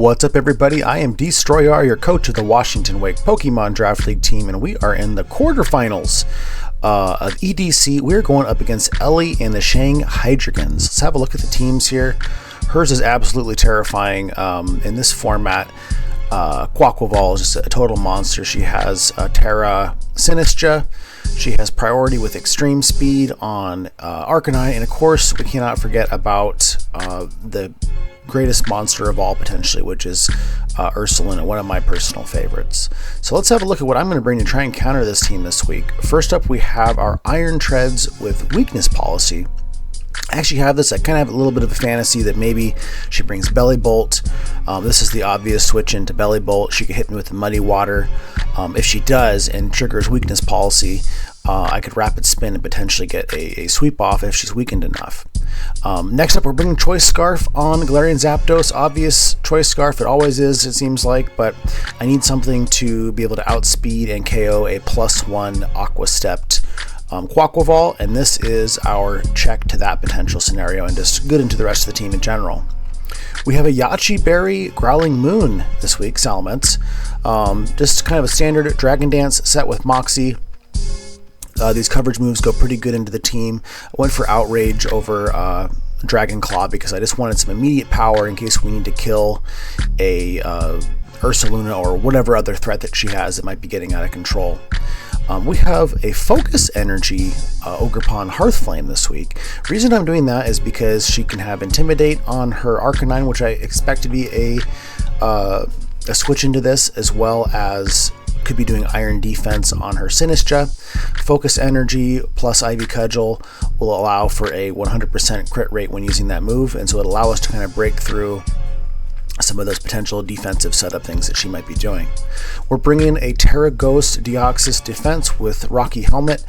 What's up, everybody? I am Destroyer, your coach of the Washington Wake Pokemon Draft League team, and we are in the quarterfinals of EDC. We're going up against Ellie and the Shang Hydreigans. Let's have a look at the teams here. Hers is absolutely terrifying in this format. Quaquaval is just a total monster. She has Terra SINISTCHA. She has priority with extreme speed on Arcanine, and of course, we cannot forget about the greatest monster of all potentially, which is URSALUNA, one of my personal favorites. So let's have a look at what I'm going to bring to try and counter this team this week. First up, we have our Iron Treads with weakness policy. I actually have this. I kind of have a little bit of a fantasy that maybe she brings Belly Bolt. This is the obvious switch into Belly Bolt. She could hit me with the Muddy Water. If she does and triggers weakness policy, I could rapid spin and potentially get a sweep off if she's weakened enough. Next up, we're bringing Choice Scarf on Galarian Zapdos. Obvious Choice Scarf, it always is, it seems like, but I need something to be able to outspeed and KO a +1 Aqua Stepped Quaquaval, and this is our check to that potential scenario and just good into the rest of the team in general. We have a Yachi Berry Growling Moon this week, Salamence. Just kind of a standard Dragon Dance set with Moxie. These coverage moves go pretty good into the team. I went for Outrage over Dragon Claw because I just wanted some immediate power in case we need to kill a URSALUNA or whatever other threat that she has that might be getting out of control. We have a Focus Energy Ogerpon Hearthflame this week. Reason I'm doing that is because she can have Intimidate on her Arcanine, which I expect to be a switch into this, as well as could be doing Iron Defense on her SINISTCHA. Focus Energy plus Ivy Cudgel will allow for a 100% crit rate when using that move, and so it'll allow us to kind of break through some of those potential defensive setup things that she might be doing. We're bringing a Terra Ghost Deoxys Defense with Rocky Helmet.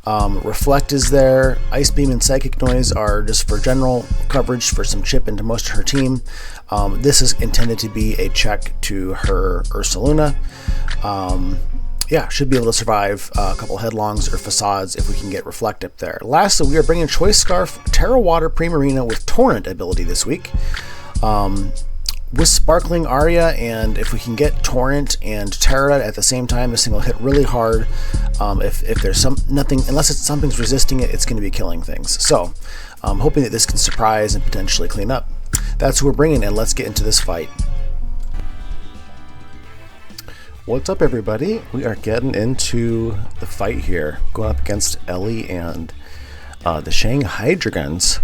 Reflect is there. Ice Beam and Psychic Noise are just for general coverage for some chip into most of her team. This is intended to be a check to her URSALUNA. Yeah, should be able to survive a couple Headlongs or Facades if we can get Reflect up there. Lastly, we are bringing Choice Scarf Terra Water Primarina with Torrent ability this week. With Sparkling Aria, and if we can get Torrent and Terra at the same time, this thing will hit really hard. If there's nothing, unless something's resisting it, it's going to be killing things. So, I'm hoping that this can surprise and potentially clean up. That's who we're bringing, and let's get into this fight. What's up, everybody? We are getting into the fight here, going up against Ellie and the Shang Hydreigans.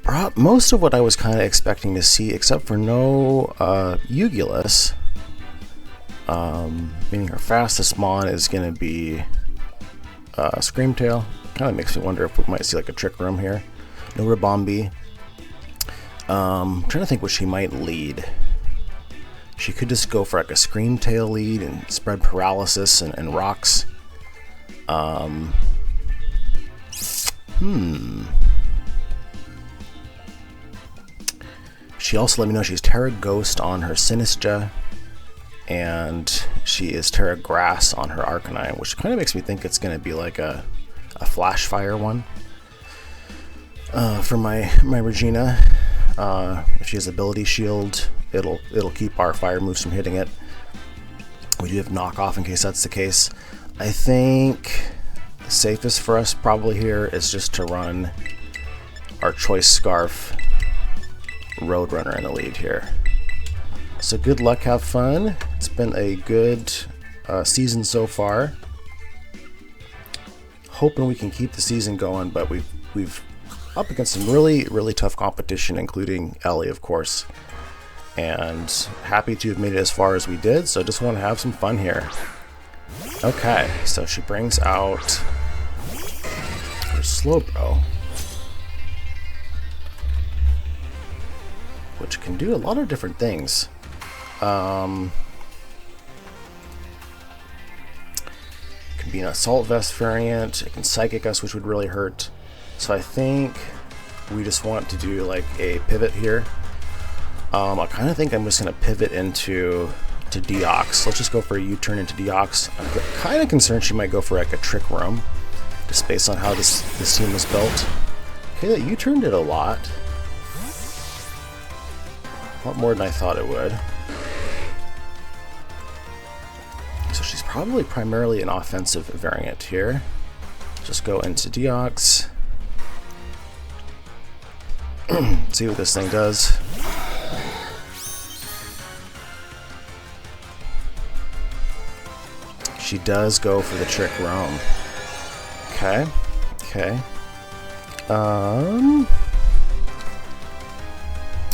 Brought most of what I was kind of expecting to see, except for no Ugulus. Meaning her fastest mon is going to be Screamtail. Kind of makes me wonder if we might see like a Trick Room here. No Ribombee. Trying to think what she might lead. She could just go for like a Screamtail lead and spread Paralysis and rocks. She also let me know she's Terra Ghost on her SINISTCHA, and she is Terra Grass on her Arcanine, which kind of makes me think it's going to be like a Flash Fire one for my Regina. If she has Ability Shield, it'll keep our fire moves from hitting it. We do have Knockoff in case that's the case. I think the safest for us probably here is just to run our Choice Scarf Roadrunner in the lead here. So good luck, have fun. It's been a good season so far. Hoping we can keep the season going, but we've up against some really tough competition, including Ellie, of course. And happy to have made it as far as we did, so just want to have some fun here. Okay, so she brings out her Slowbro, which can do a lot of different things. Can be an Assault Vest variant. It can Psychic us, which would really hurt. So I think we just want to do like a pivot here. I kind of think I'm just going to pivot into Deox. Let's just go for a U-turn into Deox. I'm kind of concerned she might go for like a Trick Room, just based on how this team was built. Okay, that U-turn did a lot. A lot more than I thought it would. So she's probably primarily an offensive variant here. Just go into Deox. See what this thing does. She does go for the Trick Room. Okay. Okay.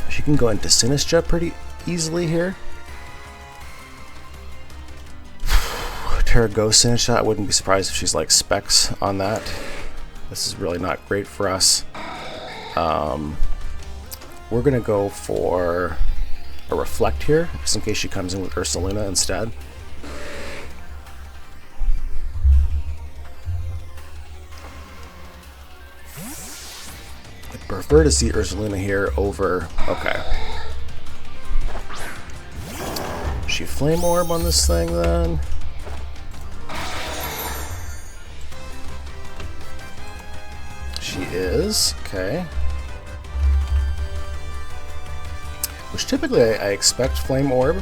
She can go into SINISTCHA pretty easily here. Terra Ghost SINISTCHA, I wouldn't be surprised if she's like specs on that. This is really not great for us. We're gonna go for a Reflect here, just in case she comes in with URSALUNA instead. I'd prefer to see URSALUNA here over... Okay. She Flame Orb on this thing then? She is. Okay. Which typically I expect Flame Orb.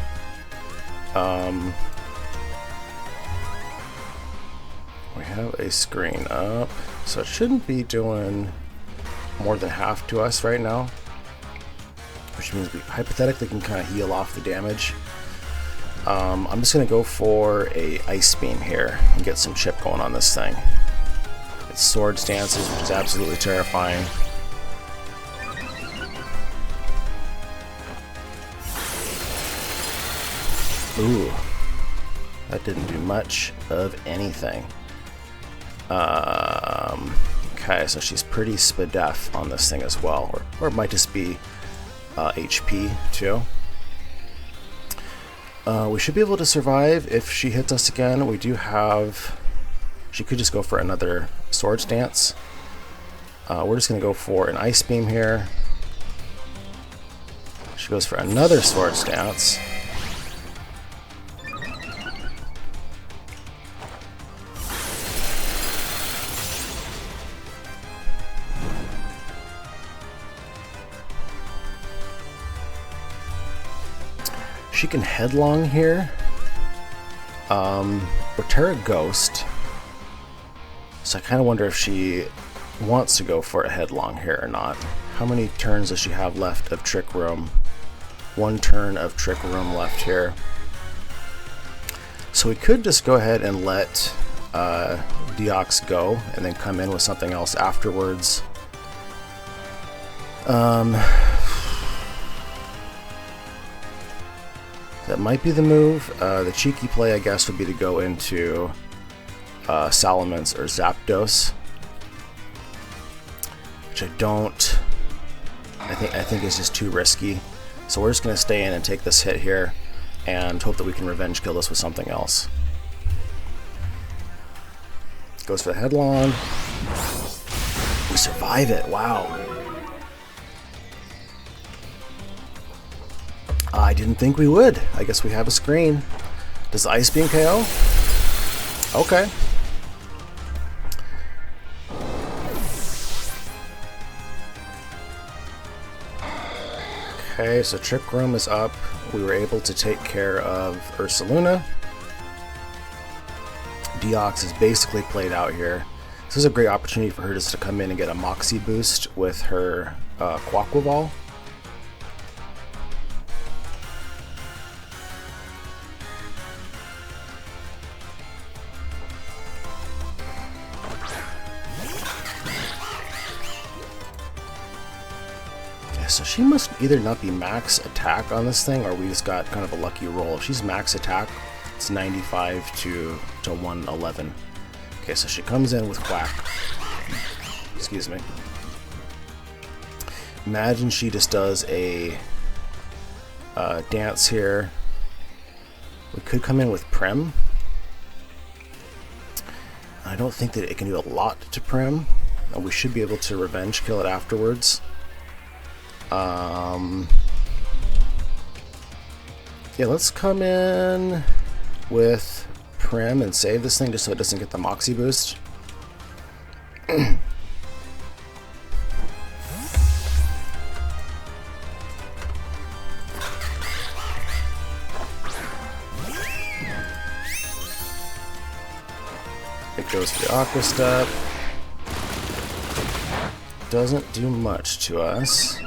We have a screen up, so it shouldn't be doing more than half to us right now, which means we hypothetically can kind of heal off the damage. I'm just going to go for a Ice Beam here and get some chip going on this thing. It's Sword Stances, which is absolutely terrifying. Ooh, that didn't do much of anything. Okay, so she's pretty spadef on this thing as well, or it might just be HP too. We should be able to survive if she hits us again. We do have... She could just go for another Sword Stance. We're just going to go for an Ice Beam here. She goes for another Sword Stance. She can Headlong here, or Terra Ghost. So I kind of wonder if she wants to go for a Headlong here or not. How many turns does she have left of Trick Room? 1 turn of Trick Room left here. So we could just go ahead and let Deox go and then come in with something else afterwards. That might be the move. The cheeky play, I guess, would be to go into Salamence or Zapdos, which I think is just too risky. So we're just going to stay in and take this hit here and hope that we can revenge kill this with something else. Goes for the Headlong. We survive it. Wow. I didn't think we would. I guess we have a screen. Does Ice Beam KO? Okay. Okay, so Trick Room is up. We were able to take care of URSALUNA. Deox is basically played out here. This is a great opportunity for her just to come in and get a Moxie boost with her Quaquaval. So she must either not be max attack on this thing, or we just got kind of a lucky roll. If she's max attack, it's 95 to 111. Okay, so she comes in with Quack. Excuse me. Imagine she just does a dance here. We could come in with Prem. I don't think that it can do a lot to Prem. We should be able to revenge kill it afterwards. Yeah, let's come in with Prim and save this thing just so it doesn't get the Moxie boost. It goes for the Aqua Step. Doesn't do much to us.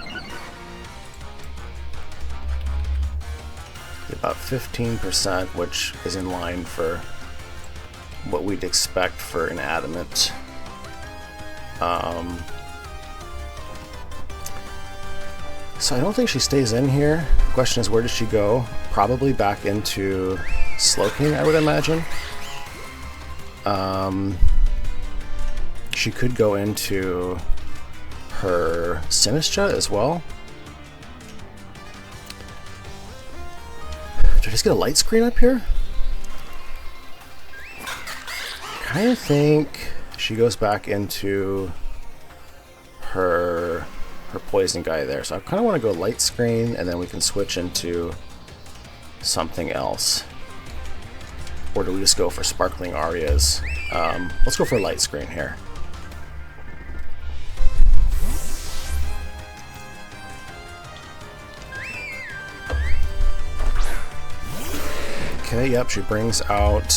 About 15%, which is in line for what we'd expect for an adamant. So I don't think she stays in here. The question is, where does she go? Probably back into Slowking, I would imagine. She could go into her SINISTCHA as well. Did I just get a light screen up here? I kind of think she goes back into her poison guy there. So I kind of want to go light screen, and then we can switch into something else. Or do we just go for sparkling arias? Let's go for light screen here. Okay, yep, she brings out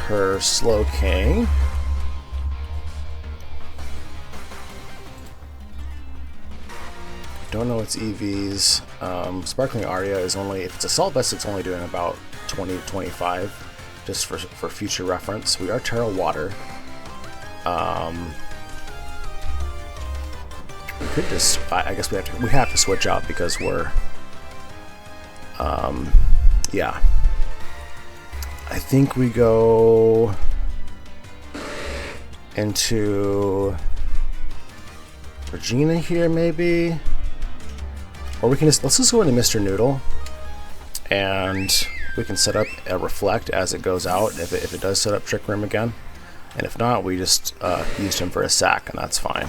her Slowking. Don't know its EVs. Sparkling Aria is only, if it's Assault Vest, it's only doing about 20 to 25, just for future reference. We are Terra Water. We could just, I guess we have to switch out because we're, yeah. I think we go into Regina here, maybe. Or we can just, let's just go into Mr. Noodle, and we can set up a Reflect as it goes out, if it does set up Trick Room again. And if not, we just used him for a sack, and that's fine.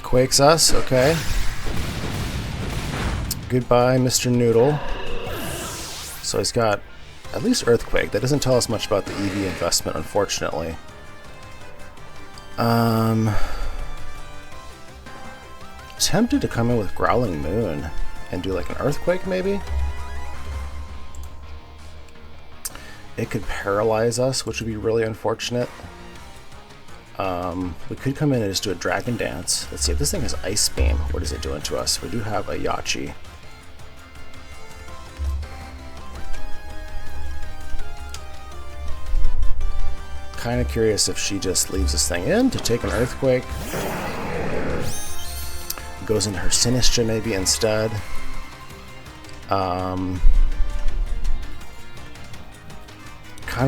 Quakes us, okay. Goodbye, Mr. Noodle. So he's got at least Earthquake. That doesn't tell us much about the EV investment, unfortunately. Tempted to come in with Growling Moon and do like an Earthquake, maybe? It could paralyze us, which would be really unfortunate. We could come in and just do a Dragon Dance. Let's see if this thing has Ice Beam. What is it doing to us? We do have a Yachi. Kind of curious if she just leaves this thing in to take an Earthquake. Goes into her SINISTCHA maybe instead. Kind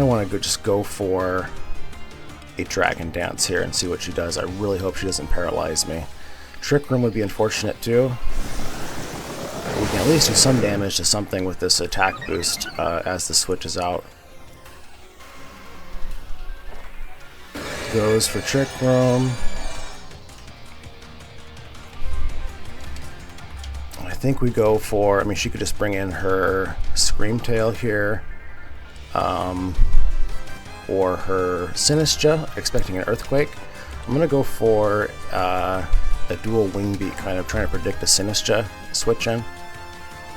of want to just go for a Dragon Dance here and see what she does. I really hope she doesn't paralyze me. Trick Room would be unfortunate too. We can at least do some damage to something with this attack boost as the switch is out. Goes for Trick Room. I think we go for, I mean, she could just bring in her Screamtail here. Or her SINISTCHA, expecting an Earthquake. I'm going to go for a dual Wing Beat, kind of trying to predict a SINISTCHA switch in.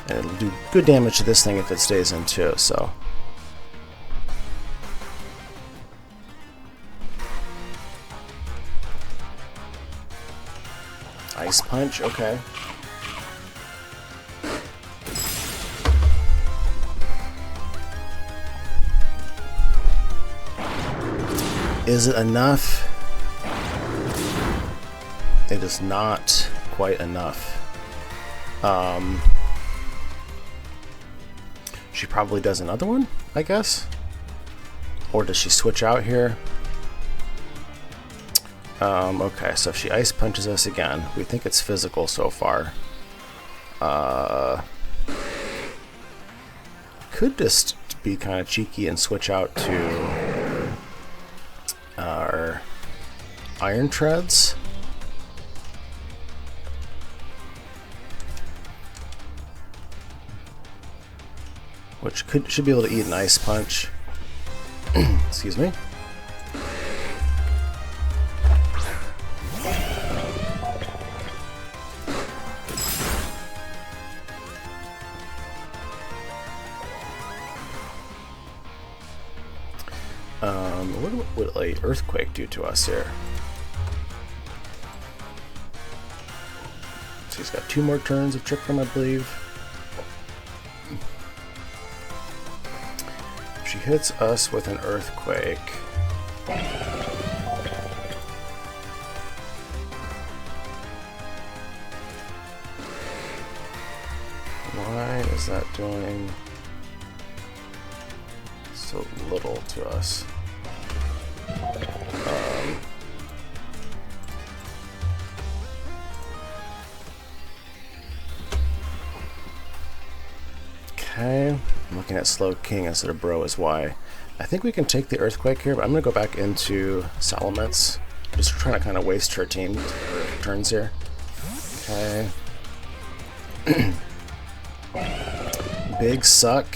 And it'll do good damage to this thing if it stays in too, so. Ice Punch, okay. Is it enough? It is not quite enough. She probably does another one, I guess? Or does she switch out here? Okay, so if she Ice Punches us again, we think it's physical so far. Could just be kind of cheeky and switch out to our Iron Treads. Which should be able to eat an Ice Punch. Excuse me. would a earthquake do to us here? She's got 2 more turns of Trick Room, I believe. If she hits us with an earthquake, why is that doing so little to us? Okay, I'm looking at Slow King instead of Bro is why. I think we can take the earthquake here, but I'm gonna go back into Salamence. Just trying to kind of waste her turns here. Okay. Big suck.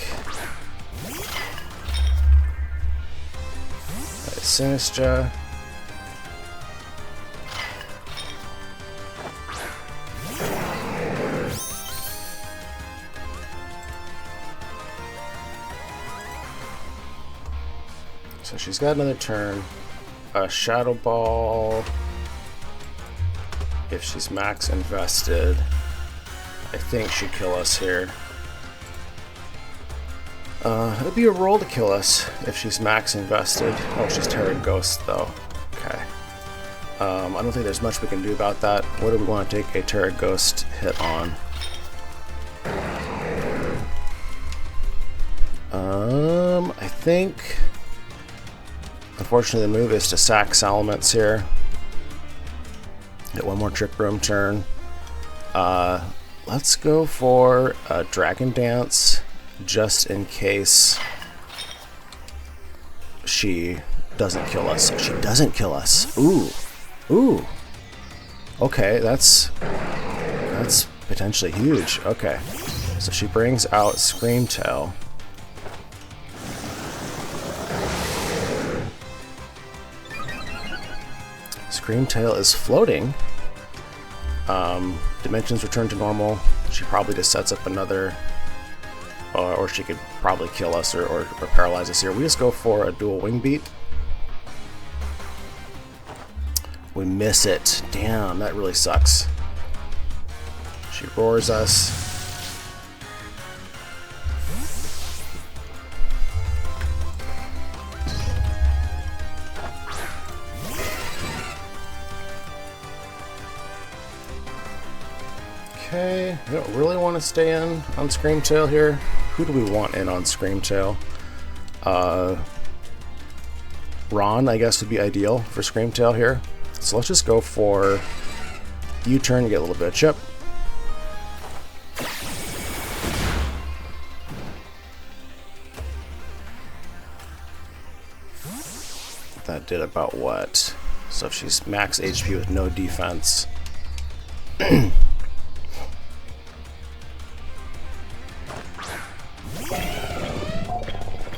SINISTCHA. So she's got another turn. A Shadow Ball. If she's max invested, I think she'd kill us here. It'll be a roll to kill us if she's max invested. Oh, she's Terra Ghost though. Okay. I don't think there's much we can do about that. What do we want to take a Terra Ghost hit on? I think, unfortunately, the move is to sack Salamence here. Get 1 more Trick Room turn. Let's go for a Dragon Dance, just in case she doesn't kill us. She doesn't kill us. Ooh. Ooh. Okay, that's potentially huge. Okay. So she brings out Screamtail. Screamtail is floating. Dimensions return to normal. She probably just sets up another, or she could probably kill us or paralyze us here. We just go for a dual wing beat. We miss it. Damn, that really sucks. She roars us. Okay, we don't really want to stay in on Screamtail here. Who do we want in on Screamtail? Ron, I guess, would be ideal for Screamtail here. So let's just go for U-turn and get a little bit of chip. That did about what? So if she's max HP with no defense.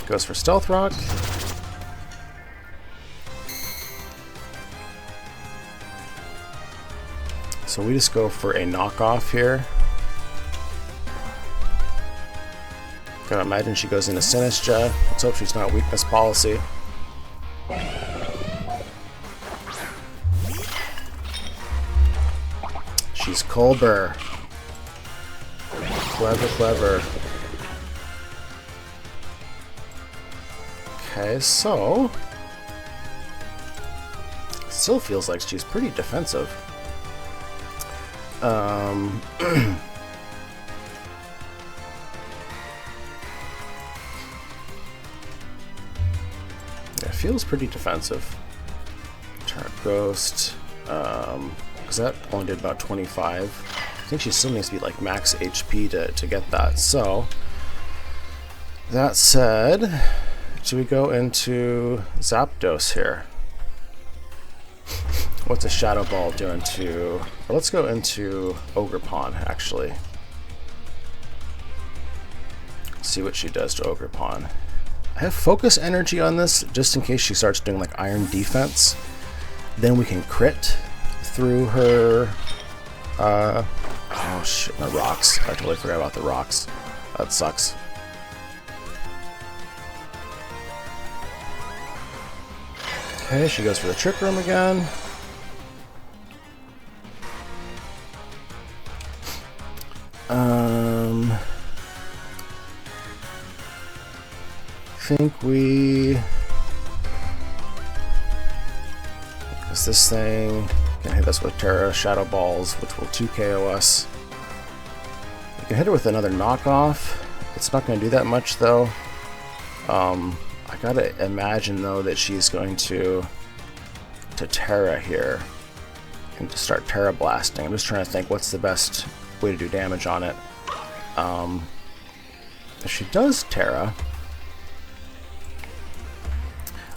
Goes for Stealth Rock. So we just go for a knockoff here. Gotta imagine she goes into SINISTCHA. Let's hope she's not weakness policy. She's Colbur. Clever, clever. Okay, so still feels like she's pretty defensive. It feels pretty defensive. Turn Ghost, because that only did about 25. I think she still needs to be like max HP to get that. So that said, should we go into Zapdos here? What's a Shadow Ball doing to... Or let's go into Ogerpon, actually. See what she does to Ogerpon. I have Focus Energy on this, just in case she starts doing like Iron Defense. Then we can crit through her... oh shit, my rocks. I totally forgot about the rocks. That sucks. Okay, she goes for the Trick Room again. I think we... Because this thing can hit us with Terra Shadow Balls, which will 2KO us. We can hit her with another knockoff. It's not going to do that much, though. I gotta imagine, though, that she's going to Terra here and to start Terra Blasting. I'm just trying to think what's the best way to do damage on it. If she does Terra,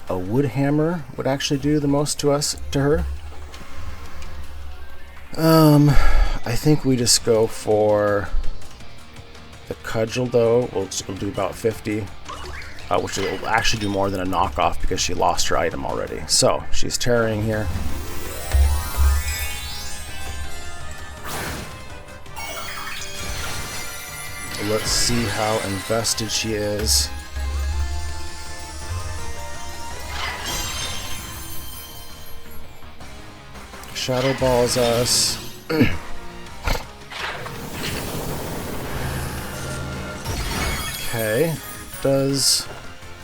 a Wood Hammer would actually do the most to her. I think we just go for the Cudgel, though. We'll do about 50, which will actually do more than a knockoff because she lost her item already. So she's Terraing here. Let's see how invested she is. Shadow Balls us. Okay, does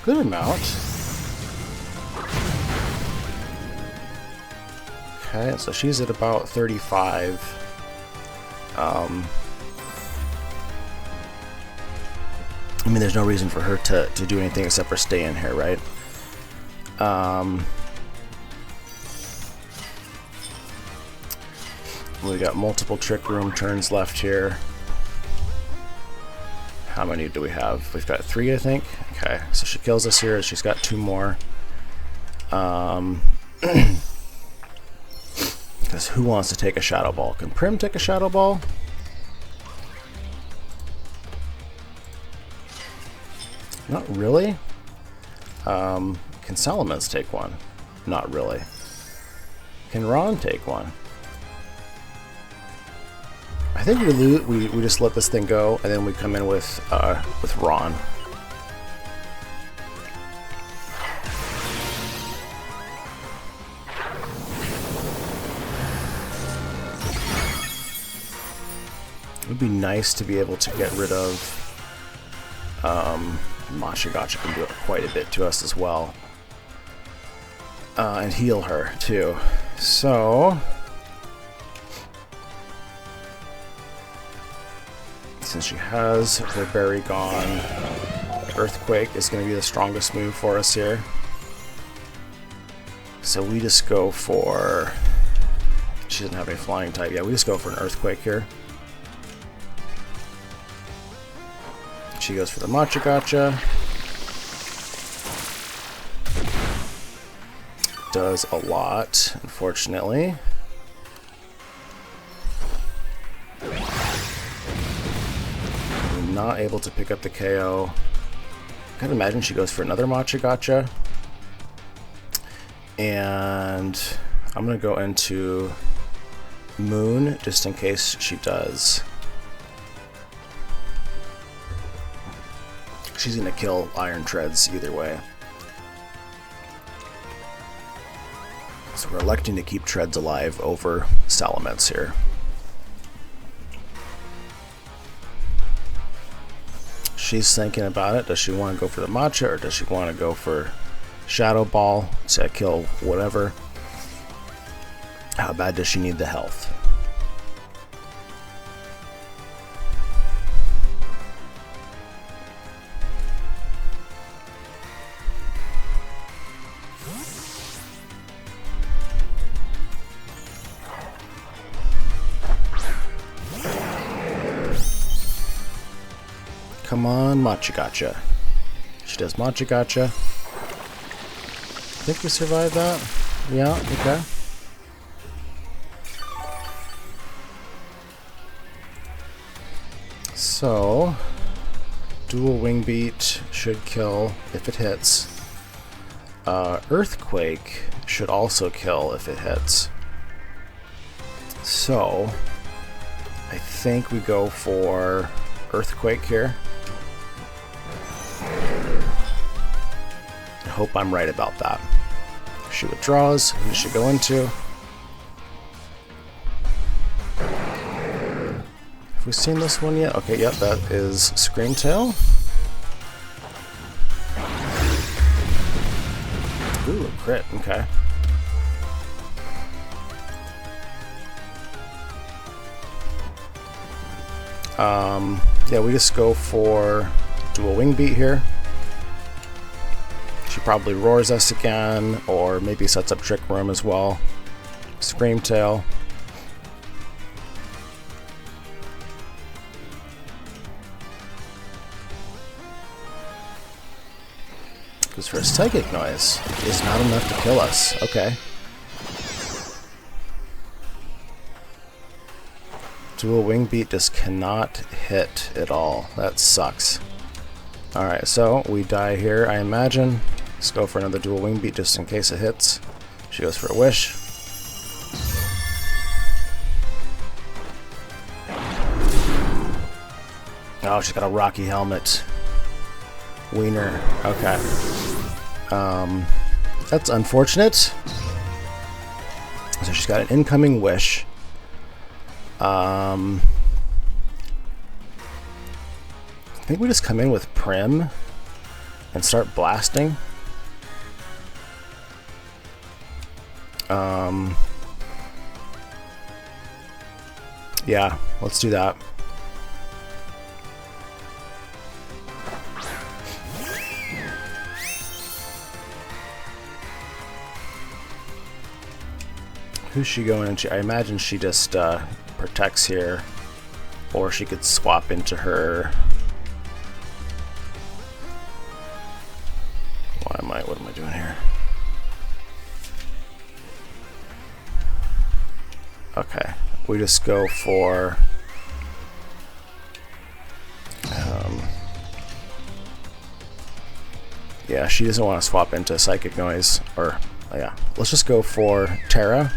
good amount. Okay, so she's at about 35. I mean, there's no reason for her to do anything except for stay in here, right? We got multiple Trick Room turns left here. How many do we have? We've got 3, I think. Okay, so she kills us here. She's got 2 more. Because who wants to take a Shadow Ball? Can Prim take a Shadow Ball? Not really. Can Salamence take one? Not really. Can Ron take one? I think we just let this thing go, and then we come in with Ron. It would be nice to be able to get rid of Machagacha. Can do it quite a bit to us as well, and heal her too. So. Since she has her berry gone, Earthquake is going to be the strongest move for us here. So we just go for... She doesn't have any flying type. Yeah, we just go for an Earthquake here. She goes for the Machagacha. Does a lot, unfortunately. Not able to pick up the KO. Gotta imagine she goes for another Machagacha. And I'm gonna go into Moon just in case she does. She's gonna kill Iron Treads either way. So we're electing to keep Treads alive over Salamence here. She's thinking about it. Does she want to go for the Matcha, or does she want to go for Shadow Ball to kill whatever? How bad does she need the health? Come on, Machagacha. She does Machagacha. I think we survived that. Yeah, okay. So, dual Wing Beat should kill if it hits. Earthquake should also kill if it hits. So, I think we go for Earthquake here. I hope I'm right about that. She withdraws. Who does she go into? Have we seen this one yet? Okay, yep, that is Screamtail. Ooh, a crit, okay. Yeah, we just go for dual wing beat here. She probably roars us again, or maybe sets up Trick Room as well. Screamtail. Because her Psychic Noise is not enough to kill us. Okay. Dual Wing Beat just cannot hit at all. That sucks. Alright, so we die here, I imagine. Let's go for another Dual Wing Beat just in case it hits. She goes for a Wish. Oh, she's got a Rocky Helmet. Wiener. Okay. That's unfortunate. So she's got an incoming Wish. I think we just come in with Prim and start blasting. Yeah, let's do that. Who's she going into? I imagine she just protects here, or she could swap into her. What am I doing here? Okay, we just go for yeah, she doesn't want to swap into Psychic Noise, or yeah, let's just go for Terra.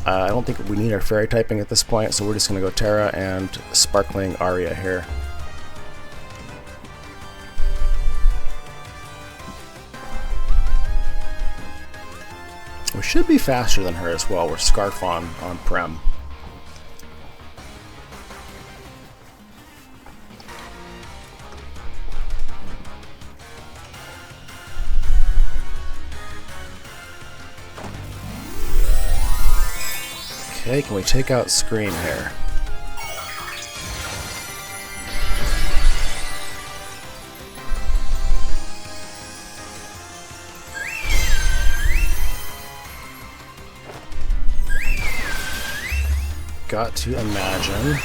I don't think we need our fairy typing at this point, so we're just going to go Terra and Sparkling Aria here. We should be faster than her as well. We're Scarf on Prem. Okay, can we take out Scream here? Got to imagine.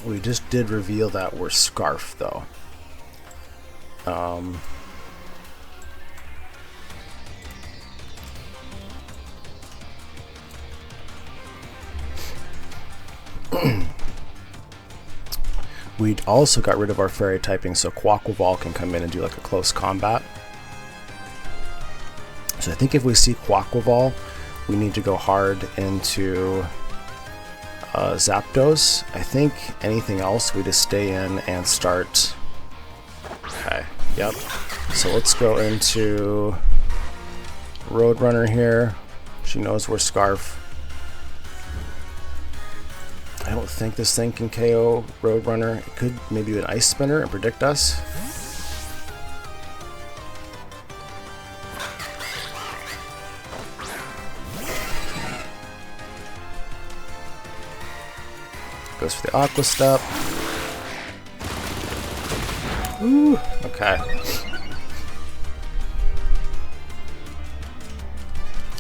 We just did reveal that we're Scarf, though. We also got rid of our fairy typing, so Quaquaval can come in and do like a close combat. So I think if we see Quaquaval, we need to go hard into Zapdos. I think anything else we just stay in and start. Okay, yep. So let's go into Roadrunner here. She knows we're Scarf. I don't think this thing can KO Roadrunner. It could maybe do an Ice Spinner and predict us. Goes for the Aqua Step. Ooh, okay.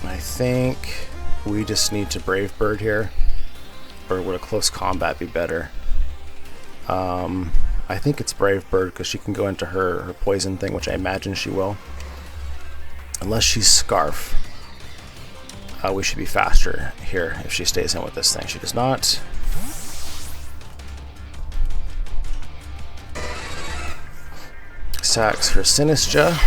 I think we just need to Brave Bird here. Or would a close combat be better? I think it's Brave Bird because she can go into her poison thing, which I imagine she will. Unless she's Scarf. We should be faster here if she stays in with this thing. She does not. Sacks her SINISTCHA.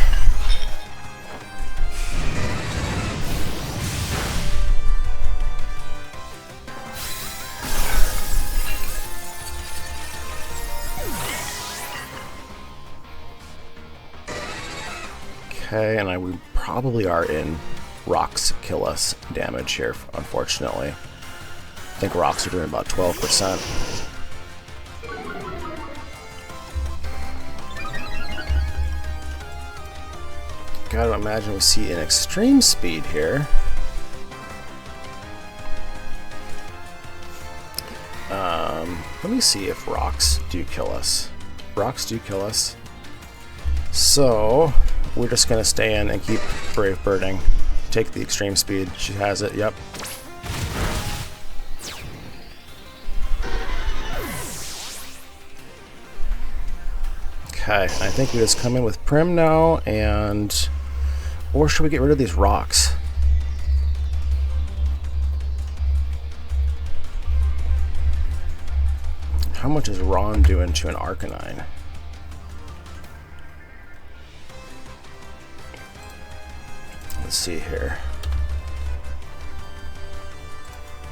Okay, and we probably are in rocks kill us damage here, unfortunately. I think rocks are doing about 12%. Gotta imagine we see an extreme speed here. Let me see if rocks do kill us. Rocks do kill us. So we're just gonna stay in and keep brave birding. Take the extreme speed. She has it. Yep. Okay, I think we just come in with Prim now, and or should we get rid of these rocks? How much is Ron doing to an Arcanine? Let's see here.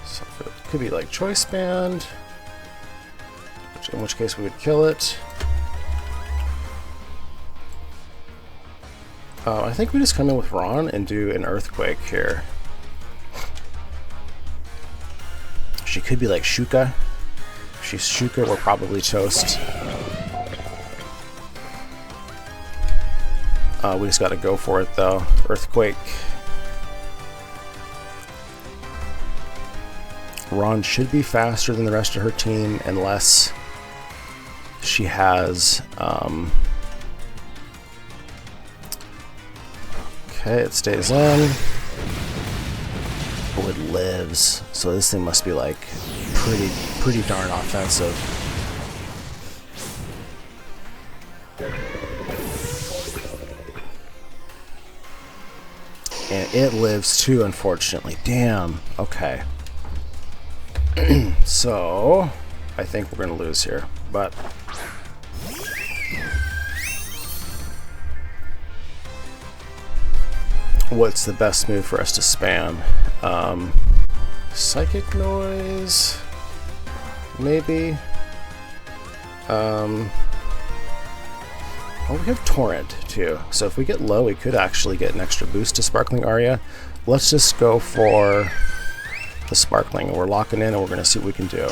So it could be like Choice Band, in which case we would kill it. I think we just come in with Ron and do an Earthquake here. She could be like Shuka. If she's Shuka, we're probably toast. We just gotta go for it though. Earthquake. Ron should be faster than the rest of her team unless she has okay, it stays in. Oh, it lives. So this thing must be like pretty darn offensive. And it lives too, unfortunately. Damn. Okay. So I think we're gonna lose here, but what's the best move for us to spam? Psychic Noise, maybe. Oh, we have Torrent too, so if we get low, we could actually get an extra boost to Sparkling Aria. Let's just go for the Sparkling, and we're locking in, and we're gonna see what we can do.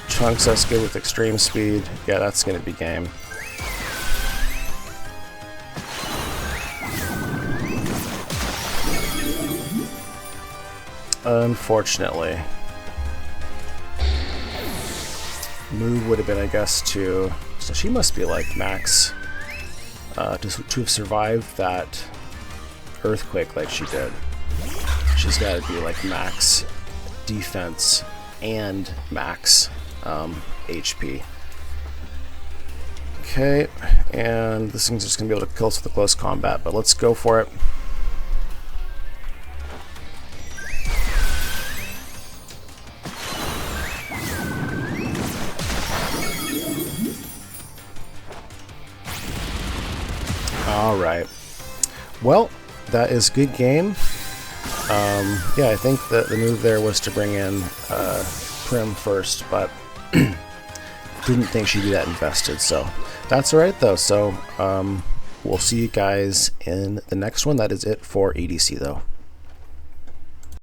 Chunks us good with extreme speed. Yeah, that's gonna be game. Unfortunately. Move would have been, I guess, to... So she must be like max to have survived that Earthquake like she did. She's got to be like max defense and max HP. Okay, and this thing's just going to be able to kill us with the close combat, but let's go for it. Alright. Well, that is good game. Yeah, I think that the move there was to bring in Prim first, but didn't think she'd be that invested, so that's alright though. So we'll see you guys in the next one. That is it for EDC though.